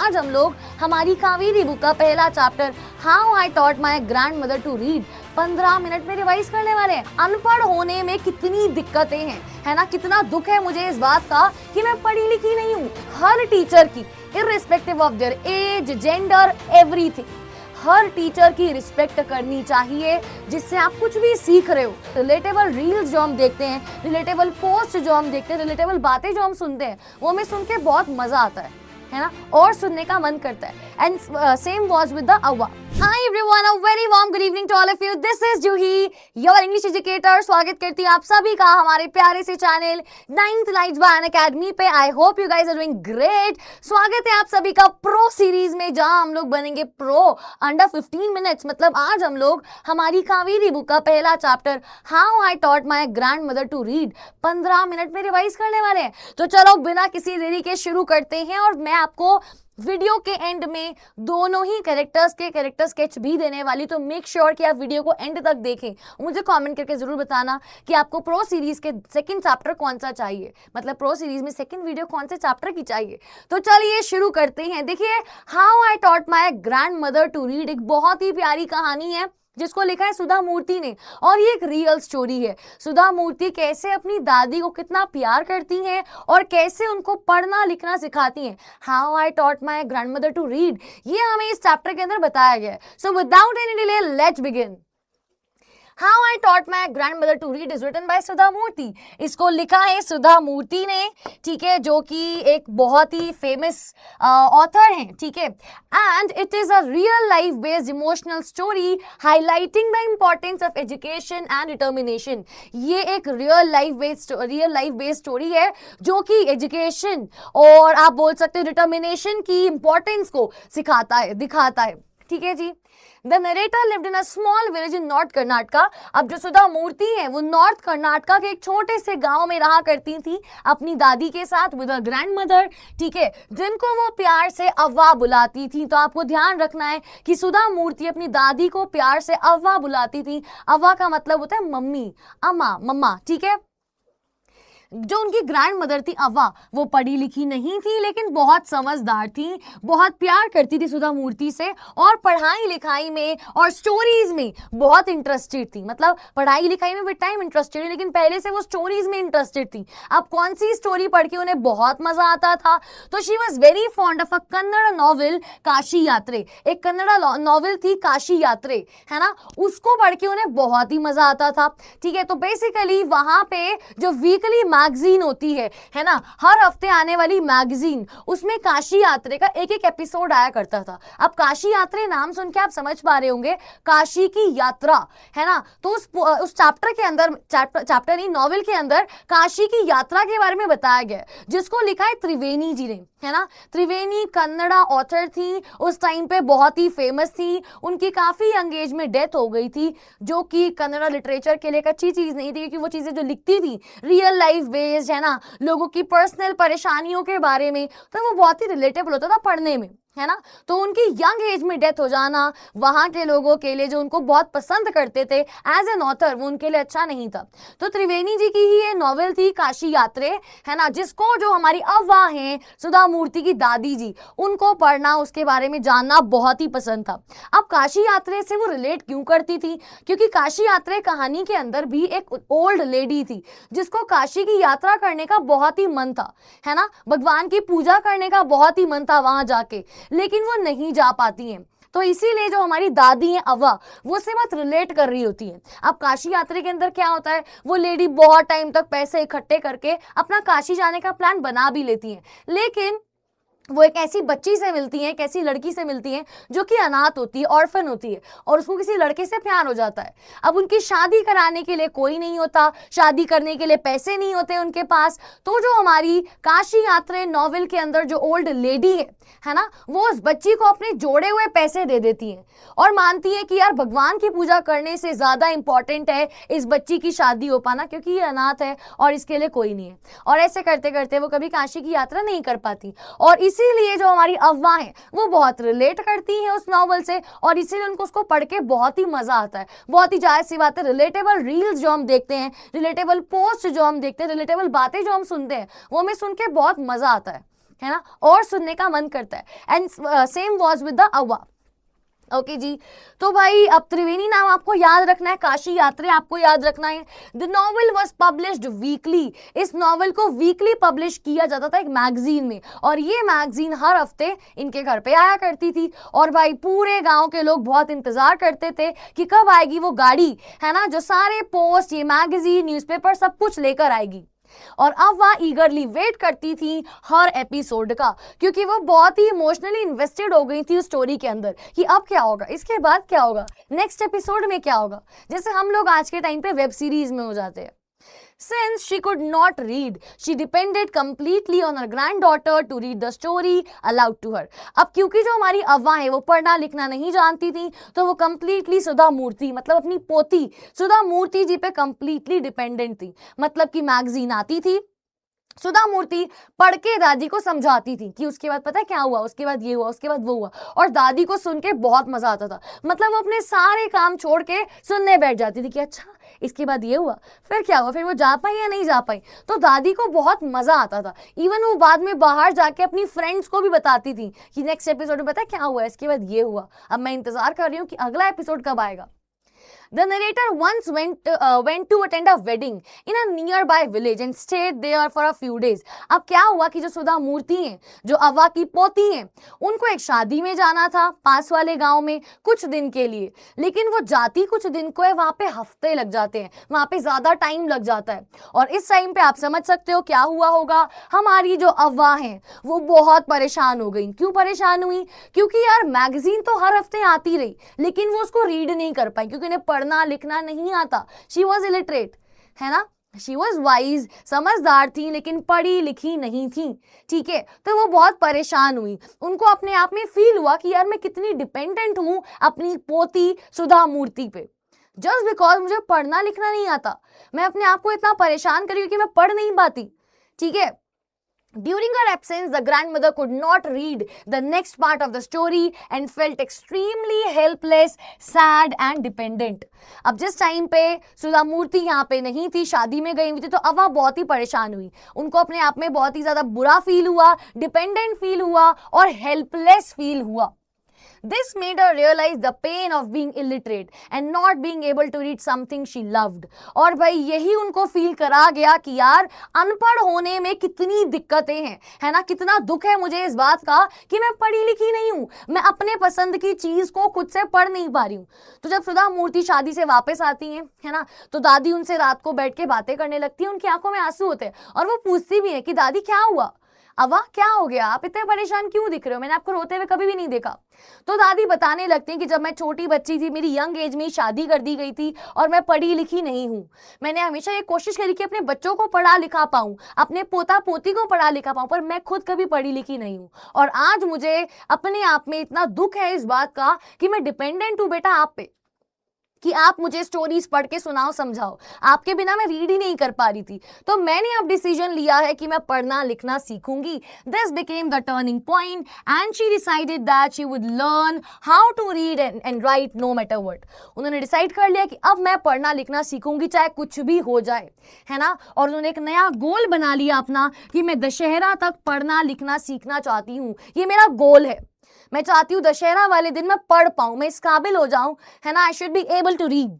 आज हम लोग हमारी कावेरी बुक का पहला chapter how I taught my grandmother to read 15 minute में रिवाइज करने वाले हैं। अनपढ़ होने में कितनी दिक्कतें हैं, है ना। कितना दुख है मुझे इस बात का कि मैं पढ़ी लिखी नहीं हूँ। हर टीचर की irrespective of their age, gender, everything, हर टीचर की रिस्पेक्ट करनी चाहिए जिससे आप कुछ भी सीख रहे हो। रिलेटेबल रील्स जो हम देखते हैं, रिलेटेबल पोस्ट जो हम देखते हैं, रिलेटेबल बातें जो हम सुनते हैं, वो हमें सुन के बहुत मजा आता है ना, और सुनने का मन करता है। And same was with the Avva. Hi everyone, a very warm good evening to all of you. This is Juhi, your English educator. स्वागत करती हूँ आप सभी का हमारे प्यारे से channel 9th Lights by Unacademy पे। I hope you guys are doing great. स्वागत है आप सभी का प्रो सीरीज में, जहाँ हम लोग बनेंगे प्रो अंडर 15 मिनट्स। मतलब आज हम लोग हमारी कावेरी बुक का पहला chapter how I taught my grandmother to read 15 minute में रिवाइज करने वाले हैं। तो चलो बिना किसी देरी के शुरू करते हैं, और मैं आपको वीडियो के एंड में दोनों ही कैरेक्टर्स के कैरेक्टर स्केच भी देने वाली। तो मेक श्योर कि आप वीडियो को एंड तक देखें। मुझे कमेंट करके जरूर बताना कि आपको प्रो सीरीज के सेकंड चैप्टर कौन सा चाहिए, मतलब प्रो सीरीज में सेकंड वीडियो कौन से चैप्टर की चाहिए। तो चलिए शुरू करते हैं। देखिए, how I taught my grandmother to read एक बहुत ही प्यारी कहानी है जिसको लिखा है सुधा मूर्ति ने, और ये एक रियल स्टोरी है। सुधा मूर्ति कैसे अपनी दादी को कितना प्यार करती हैं और कैसे उनको पढ़ना लिखना सिखाती हैं। How I taught my grandmother to read, ये हमें इस चैप्टर के अंदर बताया गया है। So without any delay let's begin. How I Taught My Grandmother to Read is written by सुधा मूर्ति। इसको लिखा है सुधा मूर्ति ने, ठीक है, जो कि एक बहुत ही फेमस ऑथर हैं, ठीक है। And it is a real life based emotional story highlighting the importance of education and determination. ये एक रियल लाइफ बेस्ड स्टोरी है जो कि एजुकेशन और आप बोल सकते हो डिटर्मिनेशन की इंपॉर्टेंस को सिखाता है, दिखाता है, ठीक है जी। The narrator lived in a small village in North Karnataka। अब जो सुधा मूर्ति है वो नॉर्थ कर्नाटका के एक छोटे से गांव में रहा करती थी अपनी दादी के साथ, विद अ ग्रैंड मदर, ठीक है, जिनको वो प्यार से अव्वा बुलाती थी। तो आपको ध्यान रखना है कि सुधा मूर्ति अपनी दादी को प्यार से अव्वा बुलाती थी। अव्वा का मतलब होता है मम्मी, अम्मा, मम्मा, ठीक है। जो उनकी ग्रैंड मदर थी अव्वा, वो पढ़ी लिखी नहीं थी लेकिन बहुत समझदार थी, बहुत प्यार करती थी सुधा मूर्ति से, और पढ़ाई लिखाई में और स्टोरीज में बहुत इंटरेस्टेड थी। मतलब पढ़ाई लिखाई में विद टाइम इंटरेस्टेड है, लेकिन पहले से वो स्टोरीज में इंटरेस्टेड थी। अब कौन सी स्टोरी पढ़ के उन्हें बहुत मजा आता था, तो she was very fond of a Kannada novel Kashi यात्रे। एक कन्नड़ नॉवेल थी काशी यात्रे, है ना, उसको पढ़ के उन्हें बहुत ही मजा आता था, ठीक है। तो बेसिकली वहां पे जो वीकली मैगजीन होती है ना, हर हफ्ते आने वाली मैगजीन, उसमें काशी यात्रे का एक एक एपिसोड आया करता था। अब काशी यात्रे नाम सुन के आप समझ पा रहे होंगे, काशी की यात्रा, है ना। तो उस चैप्टर के अंदर, चैप्टर नहीं, नॉवेल के अंदर काशी की यात्रा के बारे में बताया गया है, जिसको लिखा है त्रिवेणी जी ने, है ना। त्रिवेणी कन्नड़ा ऑथर थी, उस टाइम पे बहुत ही फेमस थी। उनकी काफी यंग एज में डेथ हो गई थी, जो कि कन्नड़ा लिटरेचर के लिए एक अच्छी चीज नहीं थी, क्योंकि वो चीजें जो लिखती थी रियल लाइफ बेस्ड, है ना, लोगों की पर्सनल परेशानियों के बारे में, तो वो बहुत ही रिलेटेबल होता था पढ़ने में, है ना। तो उनकी यंग एज में डेथ हो जाना वहां के लोगों के लिए, जो उनको बहुत पसंद करते थे एज एन ऑथर, वो उनके लिए अच्छा नहीं था। तो त्रिवेणी जी की ही ये नॉवेल थी काशी यात्रे, है ना, जिसको जो हमारी अव्वा हैं सुधा मूर्ति की दादी जी, उनको पढ़ना, उसके बारे में जानना बहुत ही पसंद था। अब काशी यात्रे से वो रिलेट क्यों करती थी, क्योंकि काशी यात्रे कहानी के अंदर भी एक ओल्ड लेडी थी जिसको काशी की यात्रा करने का बहुत ही मन था, है ना, भगवान की पूजा करने का बहुत ही मन था वहां जाके, लेकिन वो नहीं जा पाती हैं। तो इसीलिए जो हमारी दादी है अव्वा, वो से बात रिलेट कर रही होती है। अब काशी यात्रा के अंदर क्या होता है, वो लेडी बहुत टाइम तक पैसे इकट्ठे करके अपना काशी जाने का प्लान बना भी लेती है, लेकिन वो एक ऐसी बच्ची से मिलती है, एक ऐसी लड़की से मिलती है जो कि अनाथ होती है, ऑर्फन होती है, और उसको किसी लड़के से प्यार हो जाता है। अब उनकी शादी कराने के लिए कोई नहीं होता, शादी करने के लिए पैसे नहीं होते उनके पास। तो जो हमारी काशी यात्रा नॉवेल के अंदर जो ओल्ड लेडी है ना, वो उस बच्ची को अपने जोड़े हुए पैसे दे देती है और मानती है कि यार भगवान की पूजा करने से ज्यादा इंपॉर्टेंट है इस बच्ची की शादी हो पाना, क्योंकि ये अनाथ है और इसके लिए कोई नहीं है। और ऐसे करते करते वो कभी काशी की यात्रा नहीं कर पाती, और इसीलिए जो हमारी अव्वा है वो बहुत रिलेट करती है उस नॉवल से, और इसीलिए उनको उसको पढ़ के बहुत ही मजा आता है। बहुत ही जायज सी बात है, रिलेटेबल रील्स जो हम देखते हैं, रिलेटेबल पोस्ट जो हम देखते हैं, रिलेटेबल बातें जो हम सुनते हैं, वो हमें सुन के बहुत मजा आता है। है ना, और सुनने का मन करता है। And same was with the Avva. Okay जी, तो भाई अब त्रिवेणी नाम आपको याद रखना है, काशी यात्रा आपको याद रखना है। The novel was published weekly, इस नॉवल को वीकली पब्लिश किया जाता था एक मैगजीन में, और ये मैगजीन हर हफ्ते इनके घर पे आया करती थी। और भाई पूरे गांव के लोग बहुत इंतजार करते थे कि कब आएगी वो गाड़ी, है ना, जो सारे पोस्ट, ये मैगजीन, न्यूज़पेपर सब कुछ लेकर आएगी। और अब वह ईगरली वेट करती थी हर एपिसोड का, क्योंकि वो बहुत ही इमोशनली इन्वेस्टेड हो गई थी उस स्टोरी के अंदर कि अब क्या होगा, इसके बाद क्या होगा, नेक्स्ट एपिसोड में क्या होगा, जैसे हम लोग आज के टाइम पे वेब सीरीज में हो जाते हैं। Since she could not read, she depended completely on her granddaughter to read the story aloud to her. अब क्योंकि जो हमारी अव्वा है वो पढ़ना लिखना नहीं जानती थी, तो वो completely सुधा मूर्ति, मतलब अपनी पोती सुधा मूर्ति जी पे completely डिपेंडेंट थी। मतलब कि मैगजीन आती थी, सुधा मूर्ति पढ़ के दादी को समझाती थी कि उसके बाद पता है क्या हुआ, उसके बाद ये हुआ, उसके बाद वो हुआ, और दादी को सुन के बहुत मजा आता था। मतलब वो अपने सारे काम छोड़ के सुनने बैठ जाती थी कि अच्छा इसके बाद ये हुआ, फिर क्या हुआ, फिर वो जा पाई या नहीं जा पाई। तो दादी को बहुत मजा आता था। इवन वो बाद में बाहर जाके अपनी फ्रेंड्स को भी बताती थी कि नेक्स्ट एपिसोड में पता है क्या हुआ, इसके बाद ये हुआ, अब मैं इंतजार कर रही हूँ कि अगला एपिसोड कब आएगा। The narrator once went to attend a wedding in a nearby village and stayed there for a few days. अब क्या हुआ कि जो सुधा मूर्ति हैं, जो अव्वा की पोती हैं, उनको एक शादी में जाना था पास वाले गांव में कुछ दिन के लिए, लेकिन वो जाती कुछ दिन को है, वहाँ पे हफ्ते लग जाते हैं, वहाँ पे ज़्यादा टाइम लग जाता है। और इस टाइम पे आप समझ सकते हो क्या हुआ होगा, हमारी जो अव्वा हैं वो बहुत परेशान हो गई। क्यों परेशान हुई? क्योंकि यार मैगजीन तो हर हफ्ते आती रही, लेकिन वो उसको रीड नहीं कर पाई क्योंकि उन्हें पढ़ना लिखना नहीं आता। शी वॉज इलिटरेट, है ना, शी वॉज वाइज, समझदार थी लेकिन पढ़ी लिखी नहीं थी। ठीक है, तो वो बहुत परेशान हुई। उनको अपने आप में फील हुआ कि यार मैं कितनी डिपेंडेंट हूं अपनी पोती सुधा मूर्ति पे, जस्ट बिकॉज मुझे पढ़ना लिखना नहीं आता। मैं अपने आप को इतना परेशान करी कि मैं पढ़ नहीं पाती। ठीक है, during her absence, the grandmother could not read the next part of the story and felt extremely helpless, sad and dependent. अब जिस टाइम पे सुधा मूर्ति यहाँ पे नहीं थी, शादी में गई हुई थी, तो अव्वा बहुत ही परेशान हुई। उनको अपने आप में बहुत ही ज्यादा बुरा फील हुआ, डिपेंडेंट फील हुआ और हेल्पलेस फील हुआ। This made her realize the pain of being illiterate and not being able to read something she loved. और भाई यही उनको फील करा गया कि यार अनपढ़ होने में कितनी दिक्कतें हैं, है ना, कितना दुख है मुझे इस बात का कि मैं पढ़ी लिखी नहीं हूँ, मैं अपने पसंद की चीज को खुद से पढ़ नहीं पा रही हूँ। तो जब सुधा मूर्ति शादी से वापस आती हैं, है ना, तो दादी उनसे रात को बैठ के बातें करने लगती है, उनकी आंखों में आंसू होते हैं और वो पूछती भी है कि दादी क्या हुआ, अव्वा क्या हो गया, आप इतने परेशान क्यों दिख रहे हो, मैंने आपको रोते हुए कभी भी नहीं देखा। तो दादी बताने लगती हैं कि जब मैं छोटी बच्ची थी, मेरी यंग एज में शादी कर दी गई थी और मैं पढ़ी लिखी नहीं हूँ। मैंने हमेशा ये कोशिश करी कि अपने बच्चों को पढ़ा लिखा पाऊँ, अपने पोता पोती को पढ़ा लिखा पाऊँ, पर मैं खुद कभी पढ़ी लिखी नहीं हूँ। और आज मुझे अपने आप में इतना दुख है इस बात का कि मैं डिपेंडेंट हूँ बेटा आप पे, कि आप मुझे स्टोरीज पढ़ के सुनाओ, समझाओ। आपके बिना मैं रीड ही नहीं कर पा रही थी। तो मैंने अब डिसीजन लिया है कि मैं पढ़ना लिखना सीखूंगी। This became the turning point and she decided that she would learn how to read and write no matter what. उन्होंने डिसाइड कर लिया कि अब मैं पढ़ना लिखना सीखूंगी चाहे कुछ भी हो जाए, है ना। और उन्होंने एक नया गोल बना लिया अपना कि मैं दशहरा तक पढ़ना लिखना सीखना चाहती हूँ। ये मेरा गोल है। मैं चाहती हूँ दशहरा वाले दिन मैं पढ़ पाऊं, मैं इस काबिल हो जाऊं, है ना। I should be able to read,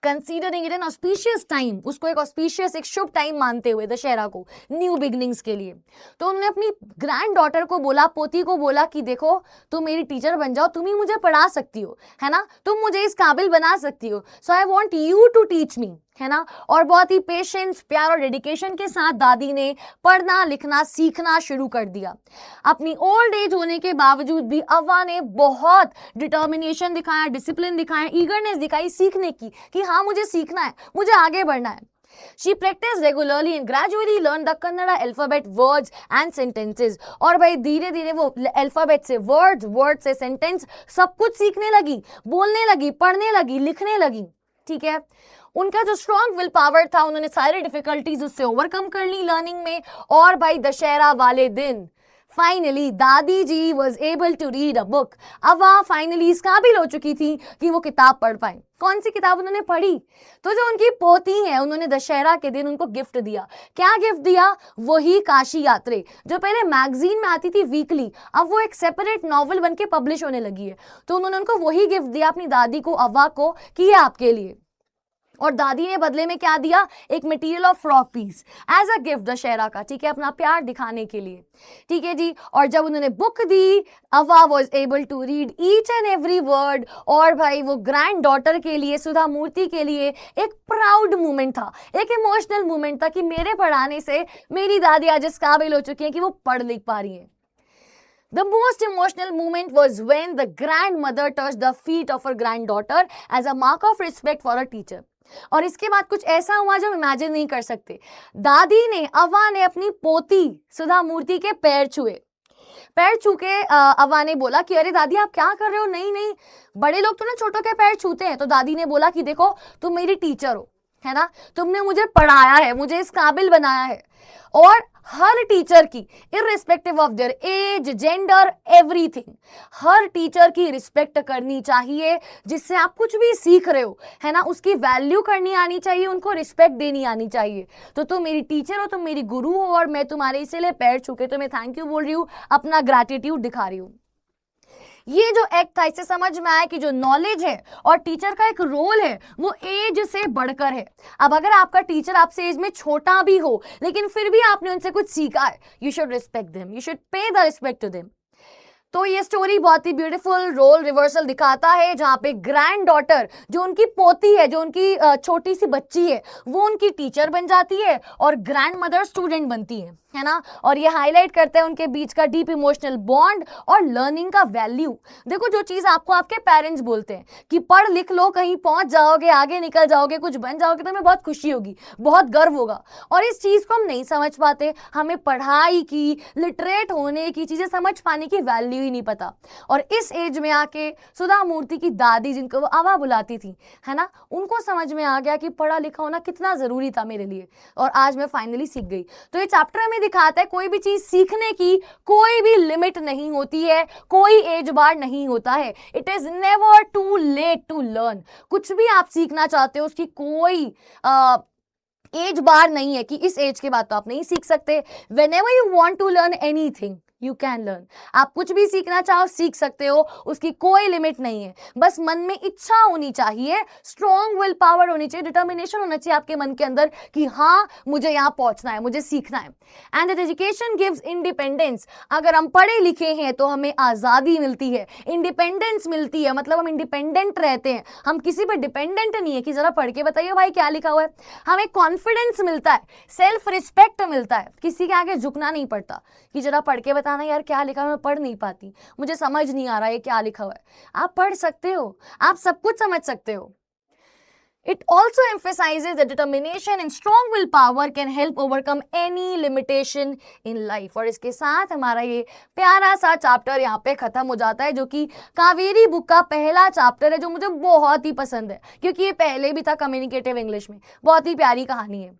considering it an auspicious time, उसको एक ऑस्पिशियस, एक शुभ टाइम मानते हुए दशहरा को न्यू बिगनिंग्स के लिए। तो उन्होंने अपनी ग्रैंड डॉटर को बोला, पोती को बोला कि देखो तुम मेरी टीचर बन जाओ, तुम ही मुझे पढ़ा सकती हो, है ना, तुम मुझे इस काबिल बना सकती हो, so I want you to teach me, है ना। और बहुत ही पेशेंस, प्यार और डेडिकेशन के साथ दादी ने पढ़ना लिखना सीखना शुरू कर दिया। अपनी ओल्ड एज होने के बावजूद भी अव्वा ने बहुत डिटर्मिनेशन दिखाया, डिसिप्लिन दिखाया, ईगरनेस दिखाई सीखने की कि हाँ मुझे सीखना है, मुझे आगे बढ़ना है। She practiced regularly and gradually learned the Kannada alphabet, words and sentences. और भाई धीरे धीरे वो अल्फाबेट से वर्ड्स, वर्ड से सेंटेंस सब कुछ सीखने लगी, बोलने लगी, पढ़ने लगी, लिखने लगी। ठीक है, उनका जो स्ट्रॉन्ग विल पावर था, उन्होंने सारी डिफिकल्टीज उससे ओवरकम कर ली लर्निंग में। और भाई दशहरा वाले दिन फाइनली दादी जी was able to read a book. अब वह फाइनली इस काबिल हो चुकी थी कि वो किताब पढ़ पाए। कौन सी किताब उन्होंने पढ़ी? तो जो उनकी पोती है, उन्होंने दशहरा के दिन उनको गिफ्ट दिया। क्या गिफ्ट दिया? वही काशी यात्रे, जो पहले मैगजीन में आती थी वीकली, अब वो एक सेपरेट नॉवल बन के पब्लिश होने लगी है। तो उन्होंने उनको वही गिफ्ट दिया अपनी दादी को, अव्वा को, कि ये आपके लिए। और दादी ने बदले में क्या दिया? एक material of frock piece as a gift Dussehra का, ठीक है, अपना प्यार दिखाने के लिए, ठीक है जी। और जब उन्होंने बुक दी, Avva was able to read each and every word. और भाई वो ग्रैंड डॉटर के लिए, सुधा मूर्ति के लिए एक प्राउड मोमेंट था, एक इमोशनल मोमेंट था कि मेरे पढ़ाने से मेरी दादी आज इस काबिल हो चुकी है कि वो पढ़ लिख पा रही है। The most emotional moment was when the grandmother touched the feet of her granddaughter as a mark of respect for her teacher. और इसके बाद कुछ ऐसा हुआ जो हम इमेजिन नहीं कर सकते। दादी ने, अव्वा ने अपनी पोती सुधा मूर्ति के पैर छुए। पैर छू के अव्वा ने बोला कि अरे दादी आप क्या कर रहे हो? नहीं नहीं, बड़े लोग तो ना छोटों के पैर छूते हैं। तो दादी ने बोला कि देखो तुम मेरी टीचर हो, है ना, तुमने मुझे पढ़ाया है, मुझे इस काबिल बनाया है। और हर टीचर की, irrespective of their age, gender, everything, हर टीचर की रिस्पेक्ट करनी चाहिए। जिससे आप कुछ भी सीख रहे हो, है ना, उसकी वैल्यू करनी आनी चाहिए, उनको रिस्पेक्ट देनी आनी चाहिए। तो तुम मेरी टीचर हो, तुम मेरी गुरु हो, और मैं तुम्हारे इसीलिए पैर छू के तुम्हें थैंक यू बोल रही हूँ, अपना ग्रैटिट्यूड दिखा रही हूँ। ये जो एक्ट था, इससे समझ में आया कि जो नॉलेज है और टीचर का एक रोल है वो एज से बढ़कर है। अब अगर आपका टीचर आपसे एज में छोटा भी हो, लेकिन फिर भी आपने उनसे कुछ सीखा है, you should respect them, you should pay the respect to them. तो ये स्टोरी बहुत ही ब्यूटीफुल रोल रिवर्सल दिखाता है, जहाँ पे ग्रैंड डॉटर, जो उनकी पोती है, जो उनकी छोटी सी बच्ची है, वो उनकी टीचर बन जाती है और ग्रैंड मदर स्टूडेंट बनती है ना। और ये हाईलाइट करते हैं उनके बीच का डीप इमोशनल बॉन्ड और लर्निंग का वैल्यू। देखो, जो चीज आपको आपके पेरेंट्स बोलते हैं कि पढ़ लिख लो, कहीं पहुंच जाओगे, आगे निकल जाओगे, कुछ बन जाओगे, तो हमें बहुत खुशी होगी, बहुत गर्व होगा। और इस चीज को हम नहीं समझ पाते, हमें पढ़ाई की, लिटरेट होने की चीजें समझ पाने की वैल्यू ही नहीं पता। और इस एज में आके सुधा मूर्ति की दादी, जिनको वो अव्वा बुलाती थी, है ना, उनको समझ में आ गया कि पढ़ा लिखा होना कितना जरूरी था मेरे लिए, और आज मैं फाइनली सीख गई। तो ये चैप्टर हमें दिखाता है कोई भी चीज सीखने की कोई भी लिमिट नहीं होती है, कोई एज बार नहीं होता है। It is never too late to learn. कुछ भी आप सीखना चाहते हो, उसकी कोई एज बार नहीं है कि इस एज के बाद तो आप नहीं सीख सकते। Whenever you want to learn anything, you can learn. आप कुछ भी सीखना चाहो सीख सकते हो, उसकी कोई लिमिट नहीं है। बस मन में इच्छा होनी चाहिए, स्ट्रॉन्ग विल पावर होनी चाहिए, डिटर्मिनेशन होना चाहिए आपके मन के अंदर कि हाँ मुझे यहाँ पहुंचना है, मुझे सीखना है। And education gives independence. अगर हम पढ़े लिखे हैं तो हमें आज़ादी मिलती है, इंडिपेंडेंस मिलती है, मतलब हम इंडिपेंडेंट रहते हैं, हम किसी पर डिपेंडेंट नहीं है कि जरा पढ़ के बताइए भाई क्या लिखा हुआ है। हमें कॉन्फिडेंस मिलता है, सेल्फ रिस्पेक्ट मिलता है, किसी के आगे झुकना नहीं पड़ता कि जरा पढ़ के बताना यार क्या लिखा है, मैं पढ़ नहीं पाती, मुझे समझ नहीं आ रहा है क्या लिखा हुआ है। आप पढ़ सकते हो, आप सब कुछ समझ सकते हो। It also emphasizes that determination and strong willpower can help overcome any limitation in life. और इसके साथ हमारा ये प्यारा सा चैप्टर यहाँ पे खत्म हो जाता है, जो कि कावेरी बुक का पहला चैप्टर है, जो मुझे बहुत ही पसंद है क्योंकि ये पहले भी था कम्युनिकेटिव इंग्लिश में। बहुत ही प्यारी कहानी है।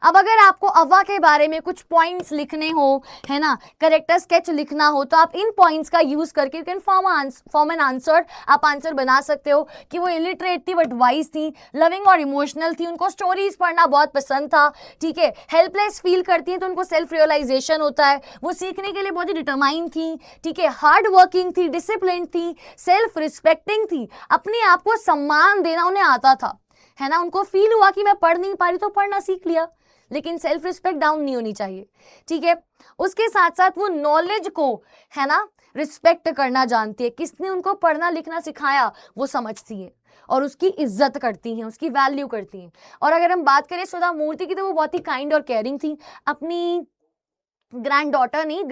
अब अगर आपको अव्वा के बारे में कुछ पॉइंट्स लिखने हो, है ना, करेक्टर स्केच लिखना हो, तो आप इन पॉइंट्स का यूज करके you can form an answer. आप आंसर बना सकते हो कि वो इलिटरेट थी बट वाइज थी, लविंग और इमोशनल थी, उनको स्टोरीज पढ़ना बहुत पसंद था, ठीक है, हेल्पलेस फील करती है तो उनको सेल्फ रियलाइजेशन होता है, वो सीखने के लिए बहुत ही डिटरमाइन थी, ठीक है, हार्ड वर्किंग थी, डिसिप्लिन थी, सेल्फ रिस्पेक्टिंग थी, अपने आप को सम्मान देना उन्हें आता था, है ना। उनको फील हुआ कि मैं पढ़ नहीं पा रही तो पढ़ना सीख लिया, लेकिन सेल्फ रिस्पेक्ट डाउन नहीं होनी चाहिए, ठीक है। उसके साथ साथ वो नॉलेज को, है ना, रिस्पेक्ट करना जानती है, किसने उनको पढ़ना लिखना सिखाया वो समझती है और उसकी इज्जत करती हैं, उसकी वैल्यू करती हैं। और अगर हम बात करें सुधा मूर्ति की, तो वो बहुत ही काइंड और केयरिंग थी। अपनी ग्रैंड डॉटर नहीं,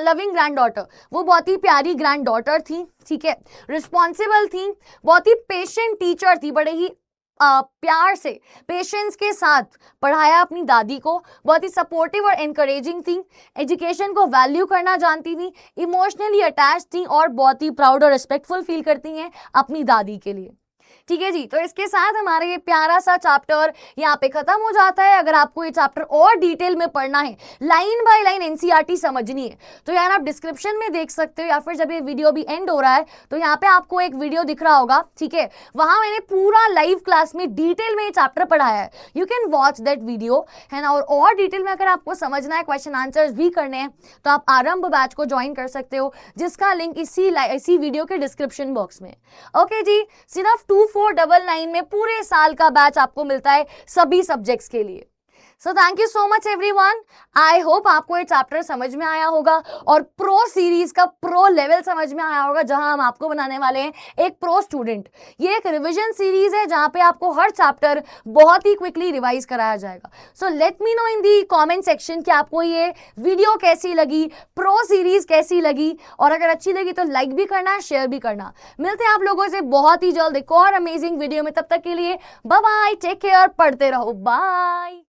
लविंग ग्रैंड डॉटर, वो बहुत ही प्यारी ग्रैंड डॉटर थी, ठीक है, रिस्पॉन्सिबल थी, बहुत ही पेशेंट टीचर थी, बड़े ही प्यार से, पेशेंस के साथ पढ़ाया अपनी दादी को, बहुत ही सपोर्टिव और एनकरेजिंग थी, एजुकेशन को वैल्यू करना जानती थी, इमोशनली अटैच थी और बहुत ही प्राउड और रिस्पेक्टफुल फील करती हैं अपनी दादी के लिए, ठीक है जी, तो इसके साथ हमारा ये प्यारा सा चैप्टर यहाँ पे खत्म हो जाता है। अगर आपको ये चैप्टर और डिटेल में पढ़ना है, लाइन बाय लाइन एनसीईआरटी समझनी है, तो यार आप डिस्क्रिप्शन में देख सकते हो, या फिर जब ये वीडियो भी एंड हो रहा है तो यहाँ पे आपको एक वीडियो दिख रहा होगा, ठीक है, वहां मैंने पूरा लाइव क्लास में डिटेल में ये चैप्टर पढ़ाया है। You can watch that video, है ना। और डिटेल में अगर आपको समझना है, क्वेश्चन आंसर्स भी करने हैं, तो आप आरंभ बैच को ज्वाइन कर सकते हो, जिसका लिंक इसी वीडियो के डिस्क्रिप्शन बॉक्स में। ओके जी, सिर्फ 2499 में पूरे साल का बैच आपको मिलता है सभी सब्जेक्ट्स के लिए। So thank you so much everyone. I hope आपको ये चैप्टर समझ में आया होगा और प्रो सीरीज का प्रो लेवल समझ में आया होगा, जहां हम आपको बनाने वाले हैं एक प्रो स्टूडेंट। ये एक रिवीजन सीरीज है जहां पे आपको हर चैप्टर बहुत ही क्विकली रिवाइज कराया जाएगा। सो लेट मी नो इन दी कमेंट सेक्शन कि आपको ये वीडियो कैसी लगी, प्रो सीरीज कैसी लगी, और अगर अच्छी लगी तो लाइक भी करना, शेयर भी करना। मिलते हैं आप लोगों से बहुत ही जल्द एक और अमेजिंग वीडियो में। तब तक के लिए बाय बाय, टेक केयर, पढ़ते रहो, बाय।